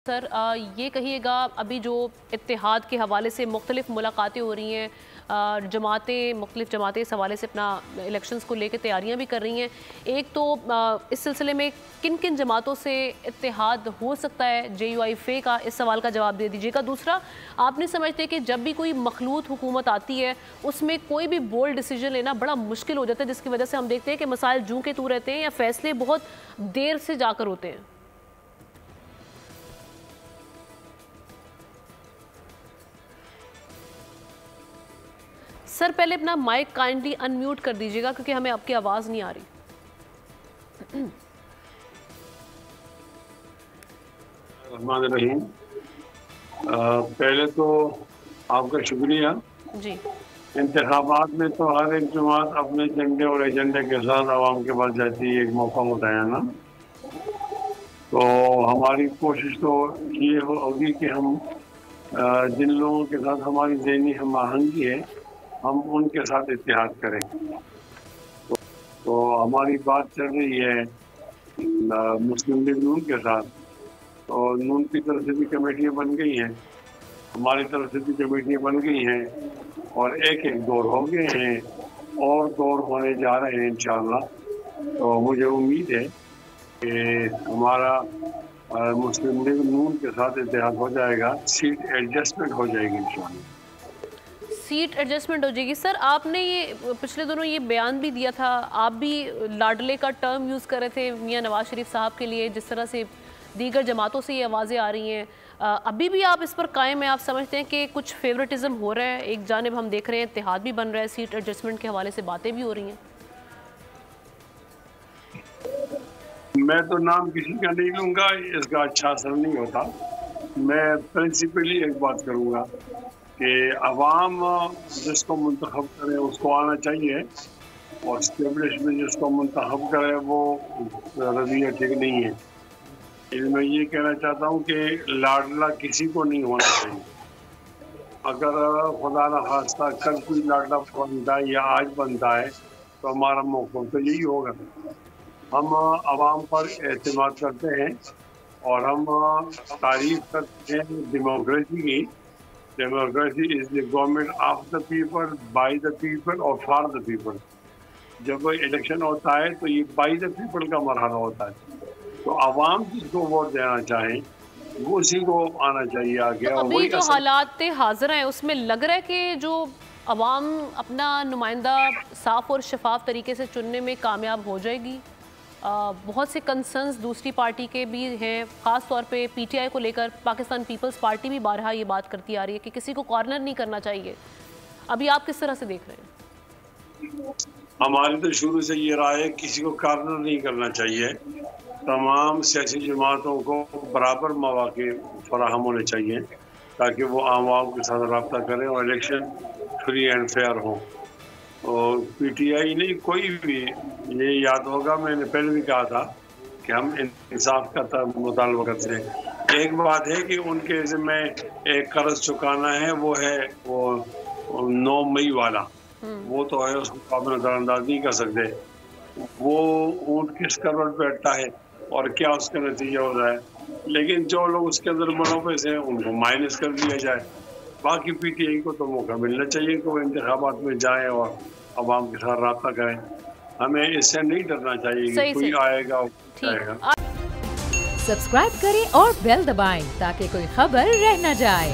سر یہ کہیے گا ابھی جو اتحاد کے حوالے سے مختلف ملاقاتیں ہو رہی ہیں، مختلف جماعتیں اس حوالے سے اپنا الیکشنز کو لے کے تیاریاں بھی کر رہی ہیں، ایک تو اس سلسلے میں کن کن جماعتوں سے اتحاد ہو سکتا ہے JUIF کا، اس سوال کا جواب دے دیجیے گا۔ دوسرا، آپ نہیں سمجھتے کہ جب بھی کوئی مخلوط حکومت آتی ہے اس میں کوئی بھی بولڈ ڈیسیجن لینا بڑا مشکل ہو جاتا ہے، جس کی وجہ سے ہم دیکھتے ہیں کہ مسائل جوں کے تو رہتے ہیں یا فیصلے بہت دیر سے جا کر ہوتے ہیں؟ سر پہلے اپنا مائک کائنڈلی ان میوٹ کر دیجیے گا کیونکہ ہمیں آپ کی آواز نہیں آ رہی۔ الرحمن الرحیم، پہلے تو آپ کا شکریہ۔ جی، انتخابات میں تو ہر ایک جماعت اپنے جھنڈے اور ایجنڈے کے ساتھ عوام کے پاس جاتی ہے، ایک موقع ہوتا ہے نا۔ تو ہماری کوشش تو یہ ہوگی کہ ہم جن لوگوں کے ساتھ ہماری ذہنی ہم آہنگی ہے ہم ان کے ساتھ اتحاد کریں۔ تو ہماری بات چل رہی ہے مسلم لیگ نون کے ساتھ، تو نون کی طرف سے بھی کمیٹیاں بن گئی ہیں، ہماری طرف سے بھی کمیٹیاں بن گئی ہیں، اور ایک دور ہو گئے ہیں اور دور ہونے جا رہے ہیں انشاءاللہ۔ تو مجھے امید ہے کہ ہمارا مسلم لیگ نون کے ساتھ اتحاد ہو جائے گا، سیٹ ایڈجسٹمنٹ ہو جائے گی انشاءاللہ۔ سیٹ ایڈجسٹمنٹ ہو جائے گی۔ سر آپ نے یہ پچھلے دنوں یہ بیان بھی دیا تھا، آپ بھی لاڈلے کا ٹرم یوز کر رہے تھے میاں نواز شریف صاحب کے لیے، جس طرح سے دیگر جماعتوں سے یہ آوازیں آ رہی ہیں، ابھی بھی آپ اس پر قائم ہیں؟ آپ سمجھتے ہیں کہ کچھ فیورٹزم ہو رہا ہے؟ ایک جانب ہم دیکھ رہے ہیں اتحاد بھی بن رہا ہے، سیٹ ایڈجسٹمنٹ کے حوالے سے باتیں بھی ہو رہی ہیں۔ میں تو نام کسی کا نہیں لوں گا، اس کا اچھا اثر نہیں ہوتا۔ میں پرنسپلی ایک بات کروں گا کہ عوام جس کو منتخب کرے اس کو آنا چاہیے، اور اسٹیبلشمنٹ جس کو منتخب کرے وہ رویہ ٹھیک نہیں ہے۔ میں یہ کہنا چاہتا ہوں کہ لاڈلا کسی کو نہیں ہونا چاہیے۔ اگر خدا نہ خواستہ کل کوئی لاڈلا بنتا ہے یا آج بنتا ہے تو ہمارا موقف تو یہی ہوگا۔ ہم عوام پر اعتماد کرتے ہیں اور ہم تعریف کرتے ہیں ڈیموکریسی کی۔ Democracy is the government of the people, by the people اور فار دا پیپل۔ جب الیکشن ہوتا ہے تو یہ بائی دا پیپل کا مرحلہ ہوتا ہے، تو عوام جس کو ووٹ دینا چاہیں وہ اسی کو آنا چاہیے آگے۔ اور ابھی جو حالات حاضر ہیں اس میں لگ رہا ہے کہ جو عوام اپنا نمائندہ صاف اور شفاف طریقے سے چننے میں کامیاب ہو جائے گی۔ بہت سے کنسرنز دوسری پارٹی کے بھی ہیں، خاص طور پہ PTI کو لے کر پاکستان پیپلز پارٹی بھی بارہا یہ بات کرتی آ رہی ہے کہ کسی کو کارنر نہیں کرنا چاہیے۔ ابھی آپ کس طرح سے دیکھ رہے ہیں؟ ہماری تو شروع سے یہ رائے ہے کسی کو کارنر نہیں کرنا چاہیے، تمام سیاسی جماعتوں کو برابر مواقع فراہم ہونے چاہیے تاکہ وہ عوام کے ساتھ رابطہ کریں اور الیکشن فری اینڈ فیئر ہوں۔ اور PTI نہیں، کوئی بھی، یہ یاد ہوگا میں نے پہلے بھی کہا تھا کہ ہم انصاف کا مطالبہ کرتے ہیں۔ ایک بات ہے کہ ان کے ذمہ ایک قرض چکانا ہے، وہ ہے وہ 9 مئی والا، وہ تو ہے، اس کو آپ نظر انداز نہیں کر سکتے۔ وہ اونٹ کس کروڑ بیٹھتا ہے اور کیا اس کا نتیجہ ہو رہا ہے، لیکن جو لوگ اس کے اندر منافع ہیں ان کو مائنس کر دیا جائے۔ باقی PTI کو تو موقع ملنا چاہیے کہ وہ انتخابات میں جائیں اور عوام کے ساتھ رابطہ کریں۔ ہمیں اس سے نہیں ڈرنا چاہیے کہ کوئی آئے گا جائے گا۔ سبسکرائب کریں اور بیل دبائیں تاکہ کوئی خبر رہ نہ جائے۔